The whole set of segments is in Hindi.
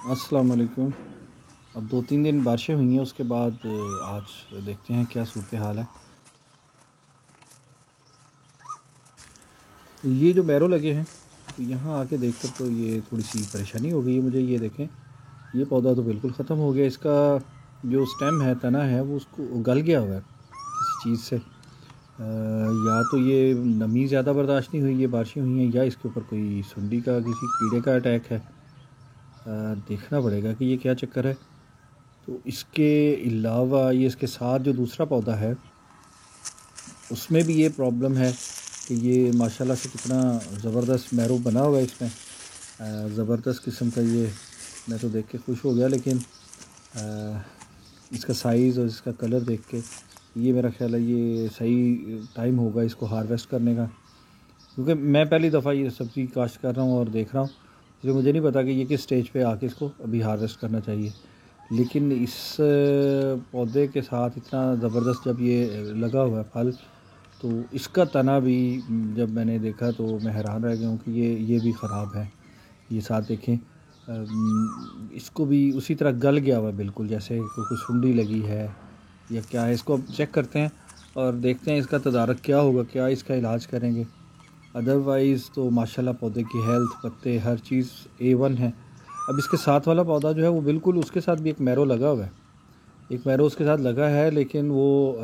अस्सलाम वालेकुम। अब 2-3 दिन बारिशें हुई हैं, उसके बाद आज देखते हैं क्या सूरत हाल है। ये जो बैरो लगे हैं, तो यहाँ आके देखकर तो ये थोड़ी सी परेशानी हो गई है मुझे। ये देखें, ये पौधा तो बिल्कुल ख़त्म हो गया। इसका जो स्टेम है, तना है, वो उसको गल गया हुआ है किसी चीज़ से। या तो ये नमी ज़्यादा बर्दाश्त नहीं हुई, ये बारिशें हुई हैं, या इसके ऊपर कोई सुंडी का किसी कीड़े का अटैक है। देखना पड़ेगा कि ये क्या चक्कर है। तो इसके अलावा ये इसके साथ जो दूसरा पौधा है, उसमें भी ये प्रॉब्लम है कि ये माशाल्लाह से कितना ज़बरदस्त मैरो बना हुआ है इसमें। ज़बरदस्त किस्म का ये, मैं तो देख के खुश हो गया। लेकिन इसका साइज़ और इसका कलर देख के ये मेरा ख़्याल है ये सही टाइम होगा इसको हार्वेस्ट करने का, क्योंकि मैं पहली दफ़ा ये सब्ज़ी काश्त कर रहा हूँ और देख रहा हूँ, इसलिए मुझे नहीं पता कि ये किस स्टेज पे आके इसको अभी हार्वेस्ट करना चाहिए। लेकिन इस पौधे के साथ इतना ज़बरदस्त जब ये लगा हुआ है फल, तो इसका तना भी जब मैंने देखा तो मैं हैरान रह गया हूँ कि ये भी ख़राब है। ये साथ देखें, इसको भी उसी तरह गल गया हुआ है बिल्कुल, जैसे कोई सुंडी लगी है या क्या है। इसको अब चेक करते हैं और देखते हैं इसका तदारक क्या होगा, क्या इसका इलाज करेंगे। अदरवाइज़ तो माशाल्लाह पौधे की हेल्थ, पत्ते, हर चीज़ A1 है। अब इसके साथ वाला पौधा जो है वो बिल्कुल, उसके साथ भी एक मैरो लगा हुआ है, एक मैरो उसके साथ लगा है, लेकिन वो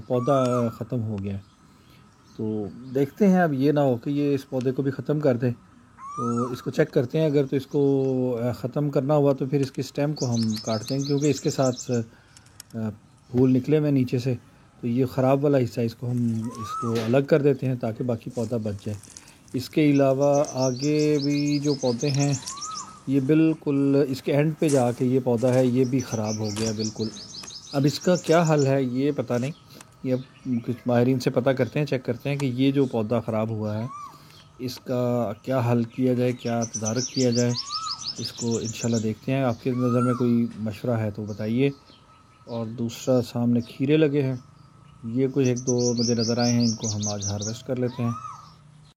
पौधा ख़त्म हो गया है। तो देखते हैं, अब ये ना हो कि ये इस पौधे को भी ख़त्म कर दे। तो इसको चेक करते हैं, अगर तो इसको ख़त्म करना हुआ तो फिर इसकी स्टेम को हम काट देंगे, क्योंकि इसके साथ फूल निकले हुए नीचे से। तो ये ख़राब वाला हिस्सा इसको हम इसको अलग कर देते हैं ताकि बाकी पौधा बच जाए। इसके अलावा आगे भी जो पौधे हैं, ये बिल्कुल इसके एंड पे जाके ये पौधा है, ये भी ख़राब हो गया बिल्कुल। अब इसका क्या हल है ये पता नहीं। ये अब कुछ माहिरीन से पता करते हैं, चेक करते हैं कि ये जो पौधा ख़राब हुआ है, इसका क्या हल किया जाए, क्या तदारक किया जाए। इसको इंशाल्लाह देखते हैं। आपकी नज़र में कोई मशवरा है तो बताइए। और दूसरा, सामने खीरे लगे हैं, ये कुछ 1-2 मुझे नज़र आए हैं, इनको हम आज हार्वेस्ट कर लेते हैं।